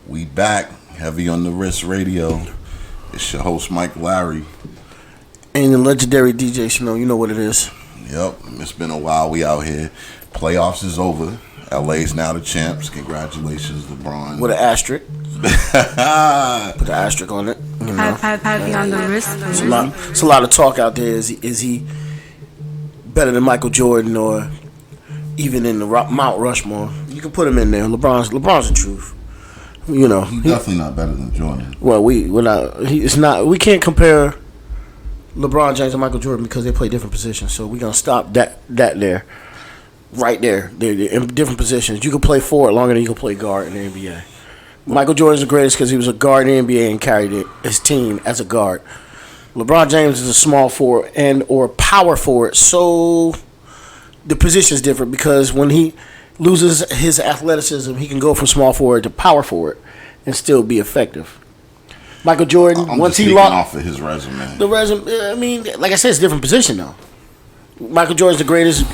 We back, Heavy on the Wrist Radio. It's your host, Mike Larry. And the legendary DJ Smell, you know what it is. Yep, it's been a while. We out here. Playoffs is over. LA's now the champs. Congratulations, LeBron. With an asterisk. Put an asterisk on it. You know. Heavy on the wrist. It's a lot of talk out there. Is he better than Michael Jordan or even in the Mount Rushmore? You can put him in there. LeBron's the truth. You know, he's definitely not better than Jordan. Well, we're not. It's not. We can't compare LeBron James and Michael Jordan because they play different positions. So we're gonna stop that there, right there. They're in different positions. You can play forward longer than you can play guard in the NBA. Michael Jordan's the greatest because he was a guard in the NBA and carried his team as a guard. LeBron James is a small forward and or power forward. So the position is different because when he loses his athleticism, he can go from small forward to power forward and still be effective. Michael Jordan, I'm once just he lost off of his resume. The resume, I mean, like I said, it's a different position though. Michael Jordan's the greatest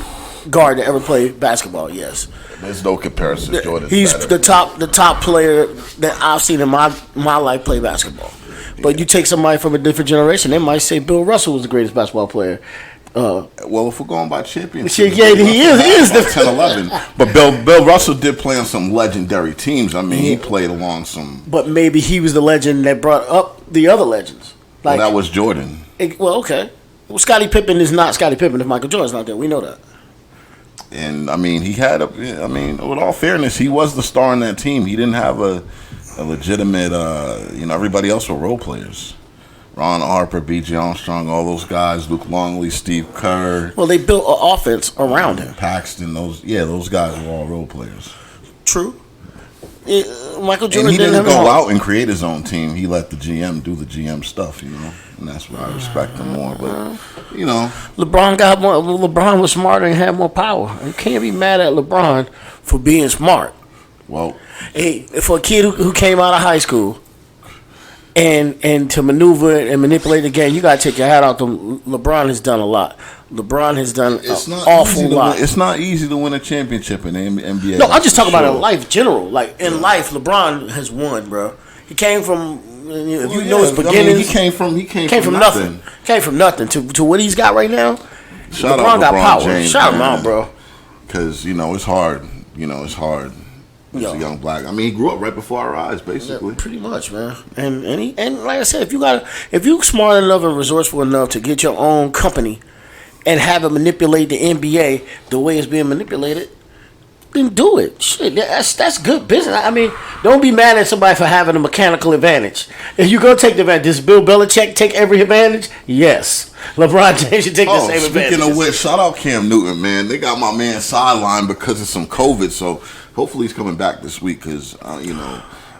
guard to ever play basketball. Yes, there's no comparison. Jordan's he's better. the top player that I've seen in my life play basketball. But you take somebody from a different generation, they might say Bill Russell was the greatest basketball player. Well, if we're going by championship, yeah, he is the 10-11. But Bill Russell did play on some legendary teams. I mean, he played along some. But maybe he was the legend that brought up the other legends. Like, well, that was Jordan. Okay. Well, Scottie Pippen is not Scottie Pippen if Michael Jordan's not there. We know that. And I mean, with all fairness, he was the star in that team. He didn't have a legitimate. Everybody else were role players. Ron Harper, B.J. Armstrong, all those guys, Luke Longley, Steve Kerr. Well, they built an offense around him. Paxton, those guys were all role players. True. Michael Jordan and he didn't go out and create his own team. He let the GM do the GM stuff, and that's why I respect him more. But LeBron got more. LeBron was smarter and had more power. You can't be mad at LeBron for being smart. Well, for a kid who came out of high school. And to maneuver and manipulate the game, you got to take your hat off to LeBron. Has done a lot. LeBron has done an awful lot. It's not easy to win a championship in the NBA. No, I'm just talking about in life, general. Like in life, LeBron has won, bro. He came from his beginnings. He came from nothing. Came from nothing to what he's got right now. Shout LeBron out got power. James, Shout him out, bro. Because it's hard. It's hard. He's a young black. I mean, he grew up right before our eyes, basically. Yeah, pretty much, man. And like I said, if you smart enough and resourceful enough to get your own company and have it manipulate the NBA the way it's being manipulated, then do it. Shit, that's good business. I mean, don't be mad at somebody for having a mechanical advantage. If you go take the advantage, does Bill Belichick take every advantage? Yes. LeBron James should take the same advantage. Speaking of which, shout out Cam Newton, man. They got my man sidelined because of some COVID, so hopefully he's coming back this week because,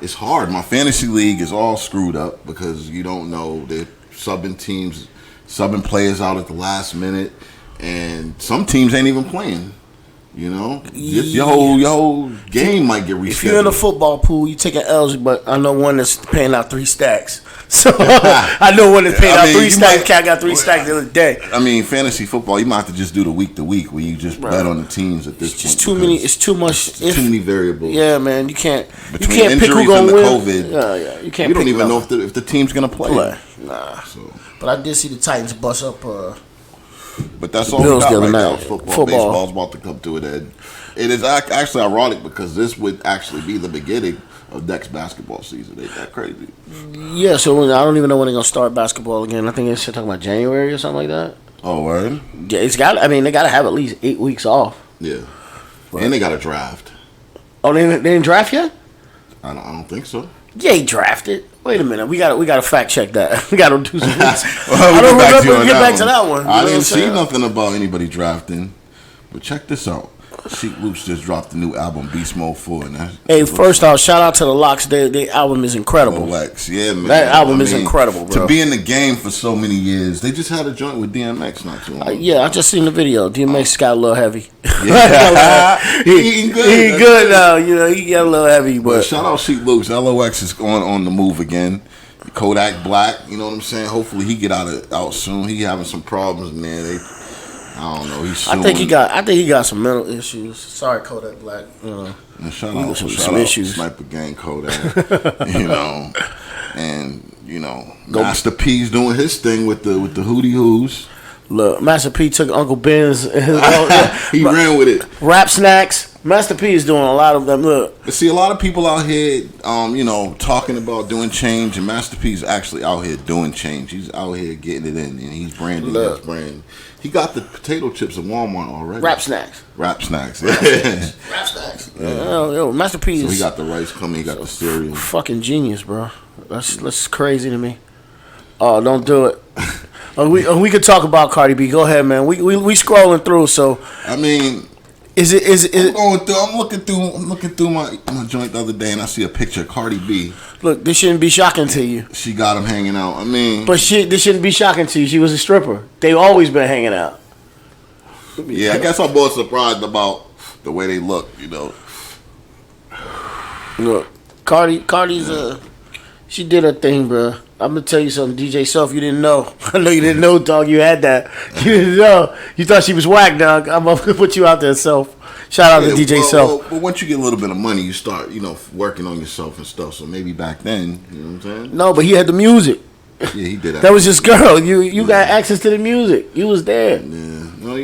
it's hard. My fantasy league is all screwed up because you don't know. They're subbing players out at the last minute, and some teams ain't even playing. Your whole game might get rescheduled. If you're in a football pool, you take an L's, but I know one that's paying out 3 stacks. So I know one that's paying out 3 stacks. Cat got 3 stacks the other day. I mean, fantasy football, you might have to just do the week to week where you just bet on the teams at this point. Just too many. It's too much. Too many variables. Yeah, man. You can't. Between you can't pick who gonna win. COVID, yeah. You can't. You don't even know if the team's gonna play. Nah. So. But I did see the Titans bust up. But that's all we got right now. Football. Baseball's about to come to an end. It is actually ironic because this would actually be the beginning of next basketball season. Ain't that crazy? Yeah, so I don't even know when they're going to start basketball again. I think they're talking about January or something like that. Oh, word? Yeah, they got to have at least 8 weeks off. Yeah. And they got a draft. Oh, they didn't draft yet? I don't think so. Yeah, he drafted. Wait a minute, we got to fact check that. We got to do some. I don't remember. Get back to that one. I didn't see nothing about anybody drafting. But check this out. Sheik Loops just dropped the new album Beast Mode 4. Hey, first off, shout out to the Locks. Their album is incredible. Lex, yeah, man. That album is incredible, bro. To be in the game for so many years, they just had a joint with DMX not too long. Yeah, I just seen the video. DMX got a little heavy. Yeah. he good now. He got a little heavy. But shout out Sheik Loops. LOX is on the move again. Kodak Black, you know what I'm saying? Hopefully he get out soon. He having some problems, man. I don't know. He's I think he got some mental issues. Sorry, Kodak Black. And shout out issues. Sniper Gang Kodak. And Master P's doing his thing with the Hootie Hoos. Look, Master P took Uncle Ben's. He ran with it. Rap Snacks. Master P is doing a lot of them. Look, but see, a lot of people out here, talking about doing change, and Master P's actually out here doing change. He's out here getting it in, and he's branding his brand. He got the potato chips at Walmart already. Rap Snacks. Rap Snacks. Rap Snacks. Yo, Master P is. So he got the rice coming. He got the cereal. Fucking genius, bro. That's crazy to me. Oh, don't do it. We could talk about Cardi B. Go ahead, man. We scrolling through. So I mean, is it? I'm looking through my joint the other day, and I see a picture of Cardi B. Look, this shouldn't be shocking to you. She got him hanging out. I mean, but this shouldn't be shocking to you. She was a stripper. They've always been hanging out. Yeah, I guess I'm more surprised about the way they look. Look, Cardi's she did her thing, bro. I'm gonna tell you something, DJ Self. You didn't know. I know you didn't know, dog. You had that. You didn't know. You thought she was whack, dog. I'm gonna put you out there, Self. Shout out to DJ Self. But once you get a little bit of money, you start, working on yourself and stuff. So maybe back then, you know what I'm saying? No, but he had the music. Yeah, he did. That was his girl. You got access to the music. You was there. Yeah. Well,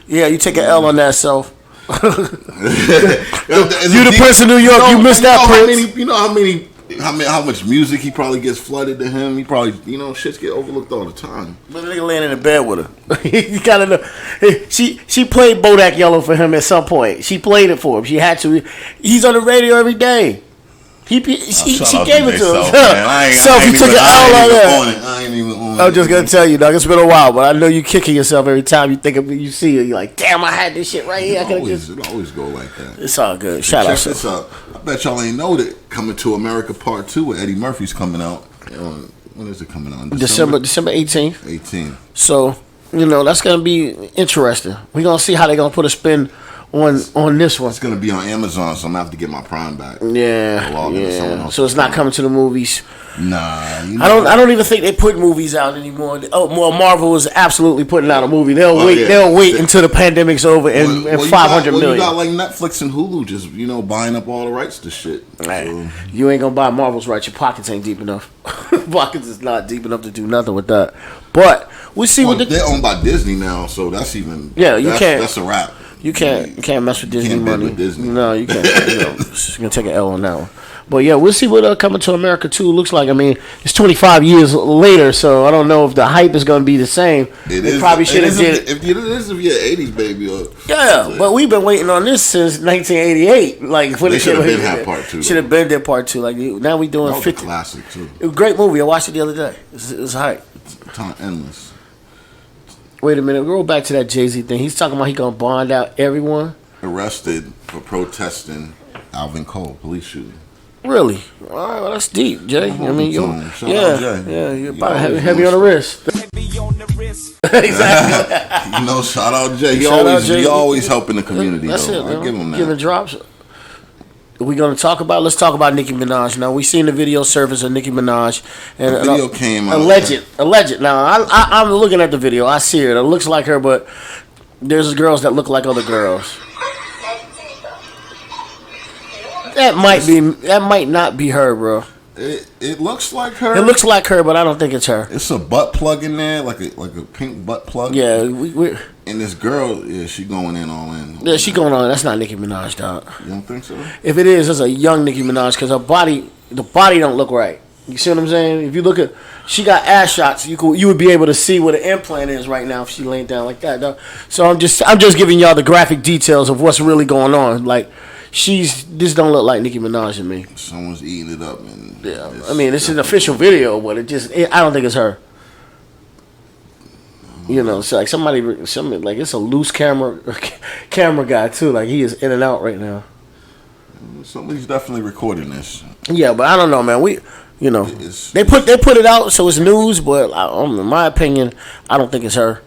Yeah, you take an L on that, Self. You the Prince of New York. You missed that, Prince. How much music he probably gets flooded to him. He probably, shits get overlooked all the time. But the nigga laying in the bed with her. You gotta know. She played Bodak Yellow for him at some point. She played it for him. She had to. He's on the radio every day. She gave it to him. Self, he took an L on that. I ain't even on it. I'm just gonna tell you, dog. It's been a while, but I know you kicking yourself every time you think of you see it. You're like, damn, I had this shit right here. It always go like that. It's all good. Shout out. Check this out. I bet y'all ain't know that Coming to America Part 2 with Eddie Murphy's coming out. When is it coming out? December 18th. 18th. So that's gonna be interesting. We're gonna see how they're gonna put a spin on this one. It's gonna be on Amazon, so I'm gonna have to get my Prime back. Yeah. So it's not coming to the movies. Nah, I don't even think they put movies out anymore. Well, Marvel is absolutely putting out a movie. They'll wait until the pandemic's over and 500 million. You got like Netflix and Hulu just buying up all the rights to shit. So. You ain't gonna buy Marvel's rights. Your pockets ain't deep enough. Pockets is not deep enough to do nothing with that. But we see they're owned by Disney now, so that's even That's a wrap. You can't mess with Disney money. With Disney. No, you can't. Just gonna take an L on that one. But yeah, we'll see what Coming to America 2 looks like. I mean, it's 25 years later, so I don't know if the hype is gonna be the same. They probably should have did it. If you're an 80s baby, but we've been waiting on this since 1988. Like when they should have been had part 2. Should have been there part 2. Like now we doing 50. Classic too. It was a great movie. I watched it the other day. It was hype. It's endless. Wait a minute. We'll go back to that Jay-Z thing. He's talking about he gonna bond out everyone. Arrested for protesting Alvin Cole police shooting. Really? All right, well, that's deep, Jay. I mean, you're probably heavy on the wrist. Heavy on the wrist. Exactly. Shout out Jay. He always helping the community. That's though. it. I give him that. Giving drops. We're gonna talk about. Let's talk about Nicki Minaj. Now we seen the video surface of Nicki Minaj, and the video came out. Alleged. Now I'm looking at the video. I see it. It looks like her, but there's girls that look like other girls. That might not be her, bro. It looks like her. It looks like her, but I don't think it's her. It's a butt plug in there, like a pink butt plug. Yeah, and this girl, she going in all in. Yeah, she going on. That's not Nicki Minaj, dog. You don't think so? If it is, it's a young Nicki Minaj because the body don't look right. You see what I'm saying? If you look at, she got ass shots. You would be able to see what the implant is right now if she laying down like that, dog. So I'm just giving y'all the graphic details of what's really going on. Like. This don't look like Nicki Minaj to me. Someone's eating it up, and yeah. I mean, it's an official video, but I don't think it's her. It's like somebody like it's a loose camera guy too. Like he is in and out right now. Somebody's definitely recording this. Yeah, but I don't know, man. They put it out, so it's news. But in my opinion, I don't think it's her.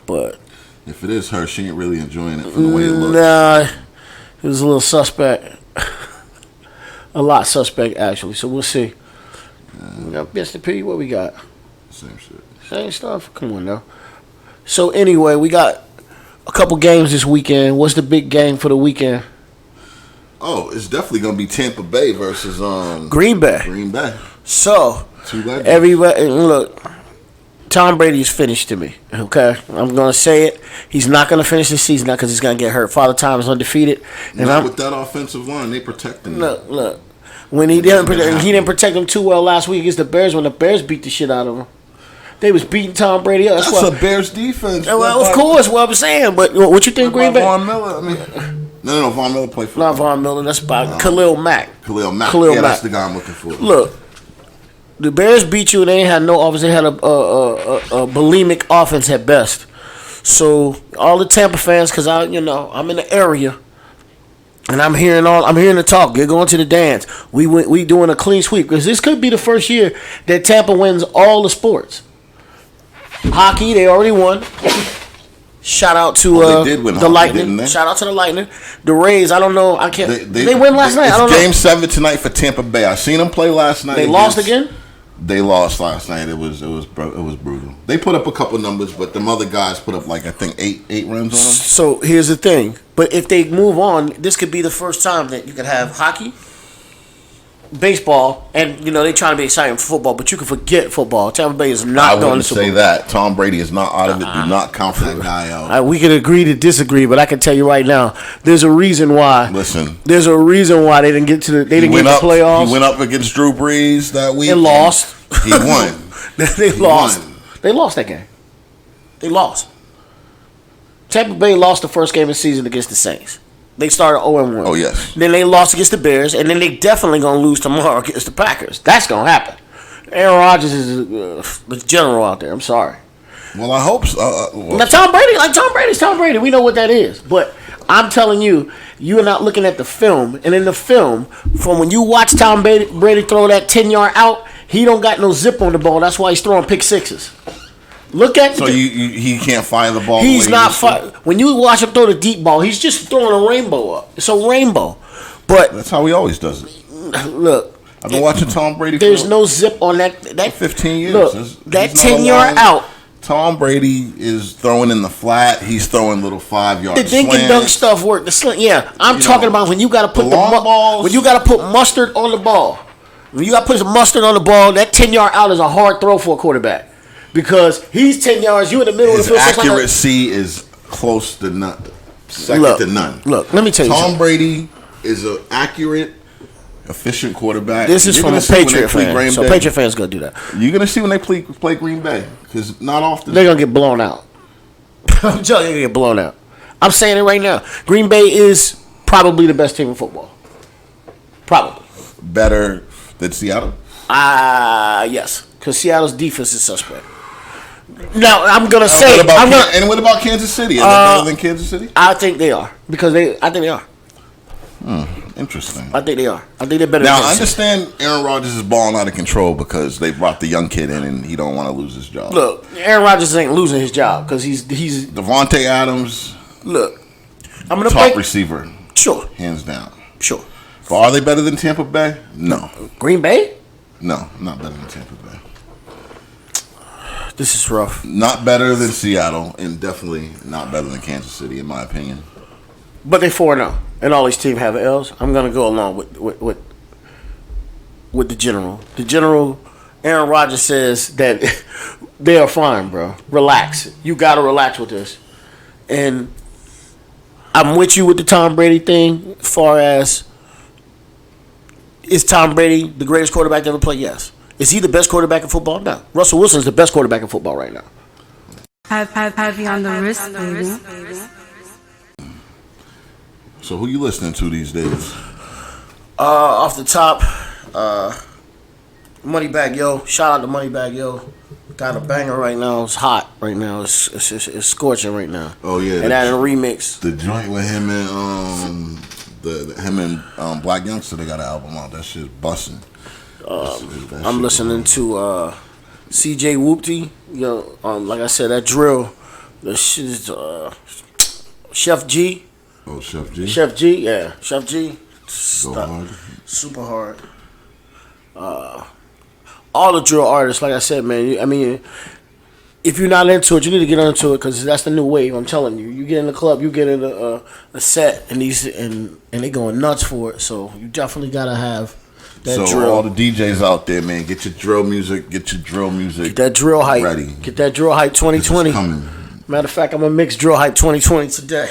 But if it is her, she ain't really enjoying it from the way it looks. Nah. It was a little suspect. A lot suspect, actually. So we'll see. We got Mr. P. What we got? Same shit. Same stuff? Come on, now. So anyway, we got a couple games this weekend. What's the big game for the weekend? Oh, it's definitely gonna be Tampa Bay versus Green Bay. Green Bay. So Two legends. everybody, look, Tom Brady is finished to me. Okay, I'm gonna say it. He's not gonna finish the season now because he's gonna get hurt. Father Time is undefeated, and Not with that offensive line, they protecting him. look. When he didn't protect him too well last week against the Bears. When the Bears beat the shit out of him, they was beating Tom Brady up. That's a Bears defense. Well, of course, what I'm saying. But what you think, Green Bay? Von Miller. I mean, no. Von Miller played for. Not Von Miller. That's about Khalil Mack. Khalil Mack. That's the guy I'm looking for. Look, the Bears beat you, and they ain't had no offense. They had a bulimic offense at best. So all the Tampa fans, because I'm in the area, and I'm hearing the talk. They're going to the dance. We doing a clean sweep because this could be the first year that Tampa wins all the sports. Hockey, they already won. Shout out to they did win the hockey, Lightning. didn't they? Shout out to the Lightning. The Rays, I don't know. I can't. They win last night. I don't know. Game 7 tonight for Tampa Bay. I seen them play last night. They lost again. They lost last night. It was brutal. They put up a couple numbers, but the other guys put up like I think eight runs on them. So here's the thing. But if they move on, this could be the first time that you could have hockey, baseball, and they trying to be exciting for football, but you can forget football. Tampa Bay is not going to I wouldn't say that. Tom Brady is not out of it. Do not count that guy out. We can agree to disagree, but I can tell you right now, there's a reason why. Listen, there's a reason why they didn't get to the playoffs. He went up against Drew Brees that week and lost. He won. They lost. They lost that game. They lost. Tampa Bay lost the first game of the season against the Saints. They started 0-1. Oh, yes. Then they lost against the Bears, and then they definitely going to lose tomorrow against the Packers. That's going to happen. Aaron Rodgers is the general out there. I'm sorry. Well, I hope so. Now, Tom Brady's Tom Brady. We know what that is. But I'm telling you, you're not looking at the film. And in the film, from when you watch Tom Brady throw that 10-yard out, he don't got no zip on the ball. That's why he's throwing pick sixes. Look at so he can't fire the ball. He's not when you watch him throw the deep ball, he's just throwing a rainbow up. It's a rainbow, but that's how he always does it. Look, I've been watching Tom Brady. There's no zip on that. For 15 years. Look, that 10-yard out. Tom Brady is throwing in the flat. He's throwing little 5-yard. The dink and dunk stuff work. The slant, yeah. I'm talking about when you got to put when you got to put mustard on the ball. When you got to put some mustard on the ball, that 10-yard out is a hard throw for a quarterback. Because he's 10 yards, you in the middle of the field. His accuracy is close to none. Second to none. Look, let me tell you Tom Brady is an accurate, efficient quarterback. This is from a Patriot fan. So Patriot fans going to do that. You're going to see when they play Green Bay. Because not often. They're going to get blown out. I'm telling you, they're going to get blown out. I'm saying it right now. Green Bay is probably the best team in football. Probably. Better than Seattle? Yes. Because Seattle's defense is suspect. Now I'm gonna say, and what about Kansas City? Are they better than Kansas City? I think they are I think they are. Interesting. I think they are. I think they're better. Now I understand Aaron Rodgers is balling out of control because they brought the young kid in and he don't want to lose his job. Look, Aaron Rodgers ain't losing his job because he's Devontae Adams. Look, I'm gonna top receiver. Sure, hands down. Sure. But are they better than Tampa Bay? No. Green Bay? No, not better than Tampa Bay. This is rough. Not better than Seattle, and definitely not better than Kansas City, in my opinion. But they 4-0, and all these teams have L's. I'm gonna go along with the general. The general, Aaron Rodgers says that they are fine, bro. Relax. You gotta relax with this. And I'm with you with the Tom Brady thing. As far as is Tom Brady the greatest quarterback to ever play? Yes. Is he the best quarterback in football? No. Russell Wilson is the best quarterback in football right now. Heavy on the wrist, baby. So who you listening to these days? Off the top, Moneybag Yo. Shout out to Moneybag Yo. Got a banger right now. It's hot right now. It's scorching right now. Oh yeah. And that in a remix. The joint with him and Black Youngster, they got an album out. That shit's busting. I'm listening to CJ Whoopty. Like I said, that drill. The shit is Chef G. Oh, Chef G. Chef G, yeah, Chef G. Go hard. Super hard. All the drill artists, like I said, man. I mean, if you're not into it, you need to get into it because that's the new wave. I'm telling you. You get in the club, you get in a set, and they going nuts for it. So you definitely gotta have that so drill. all the DJs out there, man, get your drill music. Get That drill hype. ready. Get that drill hype 2020. It's coming. Matter of fact, I'm gonna mix drill hype 2020 today.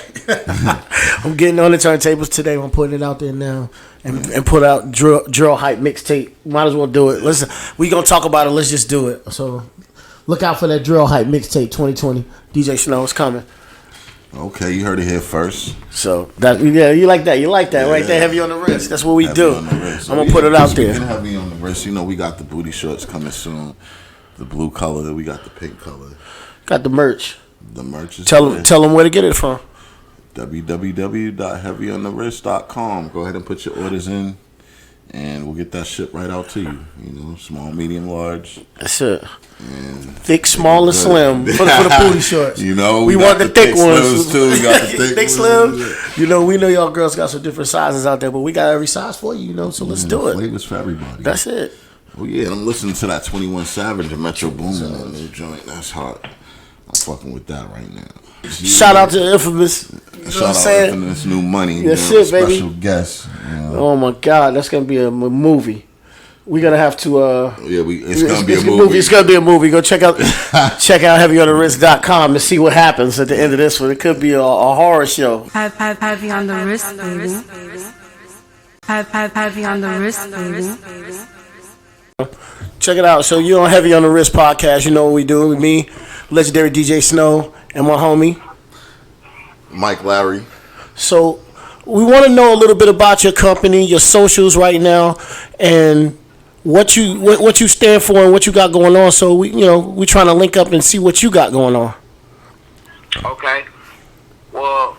I'm getting on the turntables today. I'm putting it out there now and put out drill hype mixtape. Might as well do it. Listen, we gonna talk about it. Let's just do it. So look out for that drill hype mixtape 2020. DJ Snow is coming. Okay, you heard it here first. So that you like that. You like that right there. Heavy on the wrist. That's what we do. I'm gonna put it out there. Heavy on the wrist. You know we got the booty shorts coming soon. The blue color. We got the pink color. Got the merch. The merch is Tell them where to get it from. www.heavyonthewrist.com. Go ahead and put your orders in, and we'll get that ship right out to you. You know, small, medium, large. That's it. And thick, small, and slim for the booty shorts. You know, we want the thick ones too. We got the thick slim. You know, we know y'all girls got some different sizes out there, but we got every size for you. You know, so let's do it. Flavors for everybody. That's it. Oh yeah, and I'm listening to that 21 Savage and Metro Boomin, that new joint. That's hot. I'm fucking with that right now. Shout out to Infamous. You know Shout out to Infamous New Money. That's it, baby. Special guest. You know. Oh my God, that's gonna be a movie. We're gonna have to. It's gonna be a movie. It's gonna be a movie. Go check out heavyonthewrist.com to see what happens at the end of this one. It could be a horror show. Heavy on the wrist, baby. Heavy on the wrist, baby. Check it out. So you're on Heavy on the Wrist podcast. You know what we do with me, legendary DJ Snow, and my homie Mike Larry. So we want to know a little bit about your company, your socials right now, and what you stand for and what you got going on. So we trying to link up and see what you got going on. Okay. Well,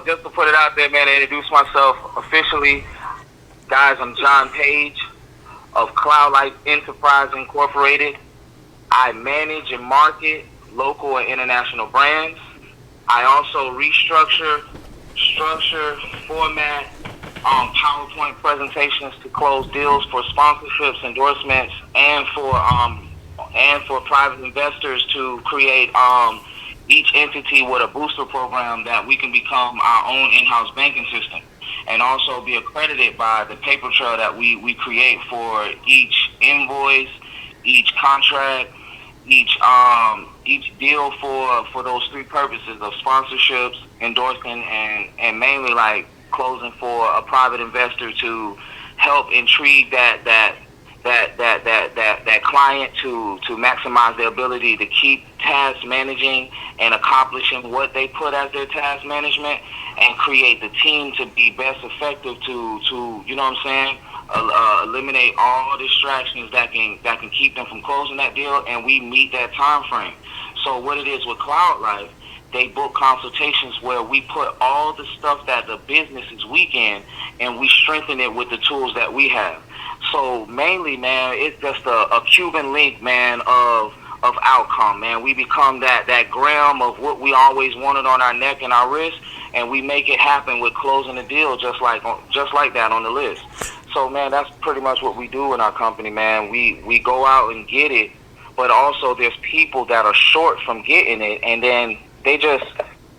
just to put it out there, man, to introduce myself officially, guys, I'm John Page of Cloud Life Enterprise Incorporated. I manage and market local and international brands. I also restructure, structure, format, PowerPoint presentations to close deals for sponsorships, endorsements, and for private investors to create each entity with a booster program that we can become our own in-house banking system, and also be accredited by the paper trail that we create for each invoice, each contract, each deal for those three purposes of sponsorships, endorsing, and mainly like closing for a private investor to help intrigue that client to maximize their ability to keep task managing and accomplishing what they put as their task management, and create the team to be best effective to you know what I'm saying, eliminate all distractions that can keep them from closing that deal, and we meet that time frame. So what it is with Cloud Life, they book consultations where we put all the stuff that the business is weak in, and we strengthen it with the tools that we have. So mainly, man, it's just a Cuban link, man, of outcome, man. We become that gram of what we always wanted on our neck and our wrist, and we make it happen with closing the deal just like that on the list. So, man, that's pretty much what we do in our company, man. We go out and get it, but also there's people that are short from getting it, and then they just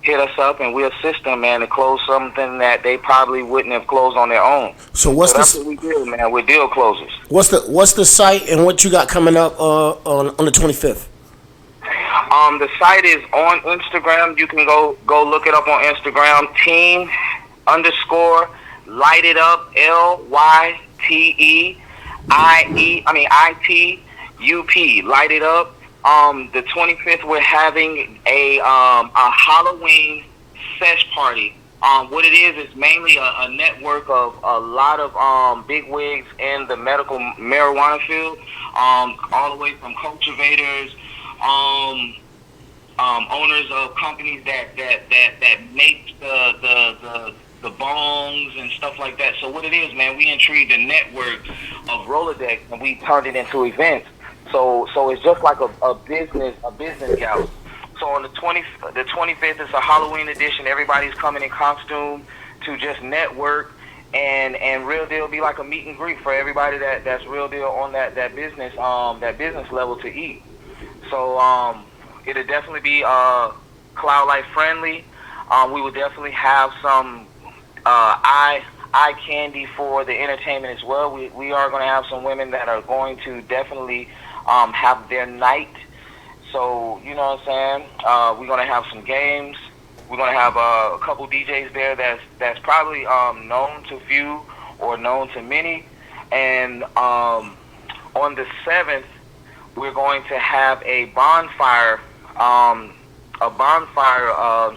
hit us up and we assist them, man, to close something that they probably wouldn't have closed on their own. So that's what we do, man. We're deal closers. What's the site and what you got coming up on the 25th? The site is on Instagram. You can go look it up on Instagram. Team_light it up, LYTEITUP, light it up. The 25th, we're having a Halloween sesh party. What it is mainly a network of a lot of big wigs in the medical marijuana field, all the way from cultivators, owners of companies that make the bongs and stuff like that. So what it is, man, we intrigued a network of Rolodex and we turned it into events. So it's just like a business gala. So on the 25th, it's a Halloween edition. Everybody's coming in costume to just network, and Real Deal be like a meet and greet for everybody that's Real Deal on that business level to eat. So it'll definitely be Cloud Life friendly. We will definitely have some eye candy for the entertainment as well. We are going to have some women that are going to definitely have their night. So, you know what I'm saying? We're going to have some games. We're going to have a couple DJs there that's probably known to few or known to many. And on the 7th, we're going to have a bonfire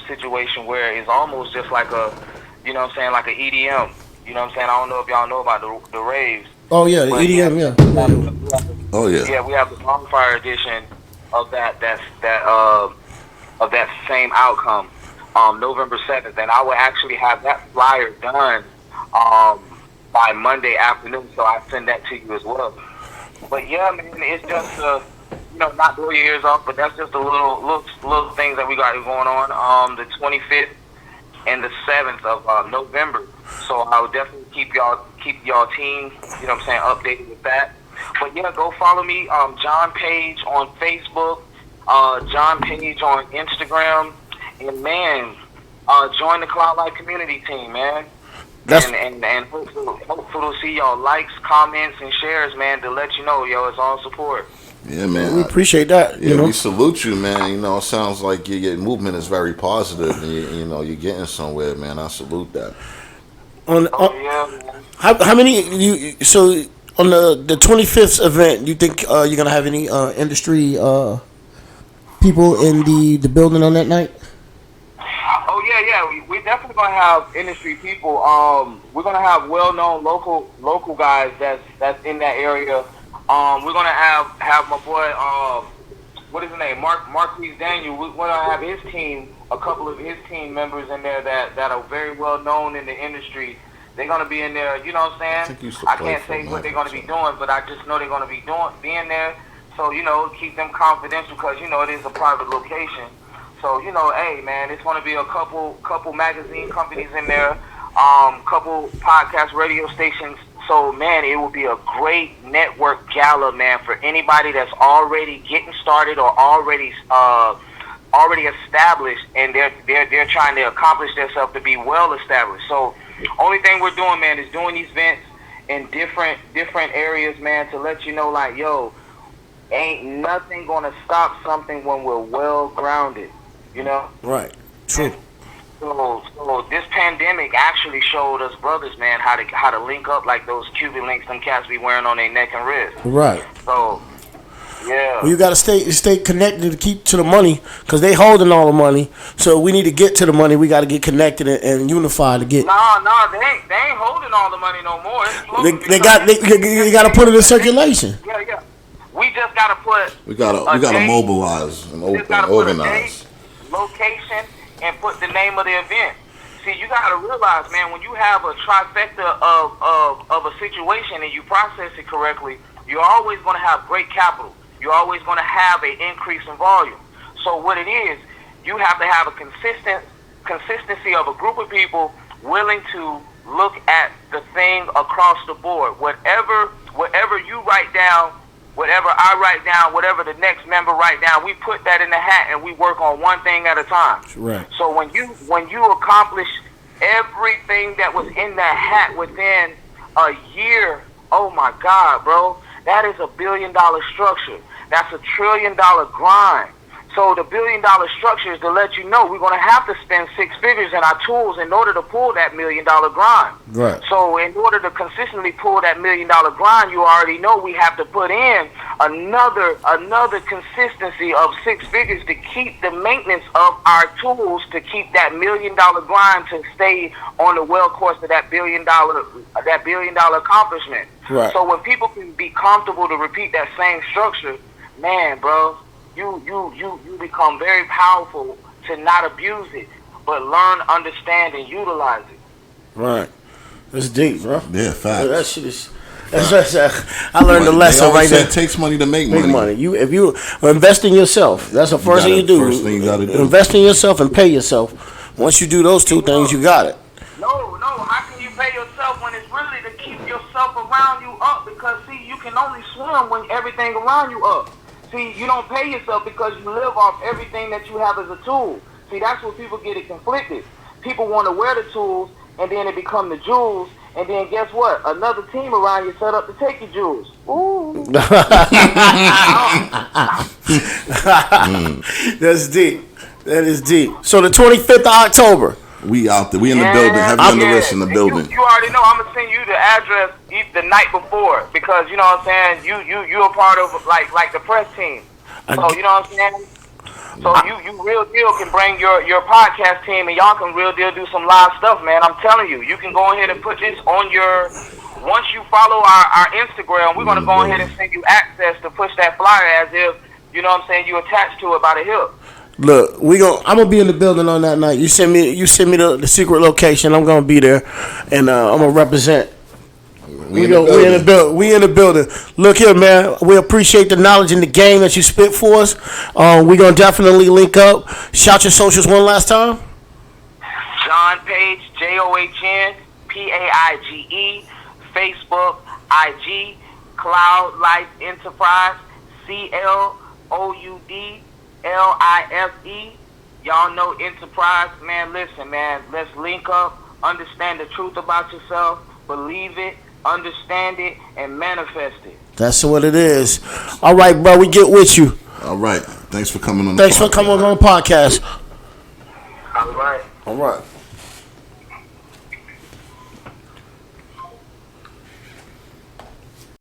situation where it's almost just like a, you know what I'm saying, like an EDM. You know what I'm saying? I don't know if y'all know about the raves. Oh yeah, the EDM, yeah. Oh yeah. Yeah, we have the bonfire edition of that same outcome, November 7th, and I will actually have that flyer done by Monday afternoon, so I send that to you as well. But yeah, man, it's just not blow your ears off, but that's just a little things that we got going on. The 25th and the 7th of November. So I will definitely keep y'all team, you know what I'm saying, updated with that. But yeah, go follow me, John Page on Facebook, John Page on Instagram, and man, join the Cloud Life community team, man. And hopefully we'll see y'all likes, comments, and shares, man, to let you know, it's all support. Yeah, man. We appreciate that. Yeah, we salute you, man. You know, it sounds like your movement is very positive, and you're getting somewhere, man. I salute that. Yeah, man. How many so on the 25th event, you think you're gonna have any industry people in the building on that night? Oh yeah. We're definitely gonna have industry people. We're gonna have well-known local guys that's in that area. We're gonna have my boy, what is his name, Marquise Daniel. We're gonna have his team, a couple of his team members in there that are very well known in the industry. They're gonna be in there, you know what I'm saying? I can't say what they're gonna be doing, but I just know they're gonna be being there. So keep them confidential because it is a private location. So hey man, it's gonna be a couple magazine companies in there, couple podcast radio stations. So man, it will be a great network gala, man, for anybody that's already getting started or already established, and they're trying to accomplish themselves to be well established. So only thing we're doing, man, is doing these events in different areas, man, to let you know, like, ain't nothing gonna stop something when we're well grounded, Right. True. So this pandemic actually showed us brothers, man, how to link up like those Cuban links them cats be wearing on their neck and wrist. Right. So yeah. Well, you gotta stay connected to keep to the money, cause they holding all the money. So we need to get to the money. We gotta get connected and unified to get. Nah, they ain't holding all the money no more. They gotta put it in circulation. Yeah. We just gotta put. We gotta mobilize and organize. Location and put the name of the event. See, you gotta realize, man, when you have a trifecta of a situation and you process it correctly, you're always gonna have great capital. You're always gonna have an increase in volume. So what it is, you have to have a consistency of a group of people willing to look at the thing across the board. Whatever you write down, whatever I write down, whatever the next member write down, we put that in the hat and we work on one thing at a time. Right. So when you accomplish everything that was in that hat within a year, oh my God, bro, that is $1 billion structure. That's $1 trillion grind. So the $1 billion structure is to let you know we're going to have to spend 6 figures in our tools in order to pull that $1 million grind. Right. So in order to consistently pull that $1 million grind, you already know we have to put in another consistency of 6 figures to keep the maintenance of our tools, to keep that $1 million grind to stay on the well course of that $1 billion accomplishment. Right. So when people can be comfortable to repeat that same structure, man, bro, you become very powerful to not abuse it, but learn, understand, and utilize it. Right. That's deep, bro. Yeah, facts. That shit is. I learned the lesson right there. It takes money to make money. If you invest in yourself, that's the first thing you do. First thing you gotta do. Invest in yourself and pay yourself. Once you do those two things, you got it. No. How can you pay yourself when it's really to keep yourself around you up? Because see, you can only swim when everything around you up. See, you don't pay yourself because you live off everything that you have as a tool. See, that's where people get it conflicted. People want to wear the tools, and then it become the jewels, and then guess what? Another team around you set up to take your jewels. Ooh. That's deep. That is deep. So the 25th of October. We out there. We in the building. Heavy on the wrist in the building. You already know. I'm gonna send you the address the night before because you know what I'm saying. You a part of like the press team. So you know what I'm saying. So you real deal can bring your podcast team and y'all can real deal do some live stuff, man. I'm telling you, you can go ahead and put this on your. Once you follow our Instagram, we're gonna go ahead and send you access to push that flyer as if you know what I'm saying. You attached to it by the hip. Look, I'm gonna be in the building on that night. You send me the secret location. I'm gonna be there, and I'm gonna represent. We in the building. Look here, man. We appreciate the knowledge and the game that you spit for us. We gonna definitely link up. Shout your socials one last time. John Page, JOHN PAIGE, Facebook, IG, Cloud Life Enterprise, CLOUD. LIFE. Y'all know Enterprise, man. Listen, man. Let's link up, understand the truth about yourself, believe it, understand it, and manifest it. That's what it is. All right, bro. We get with you. All right. Thanks for coming on. Thanks for coming on the podcast. All right. All right.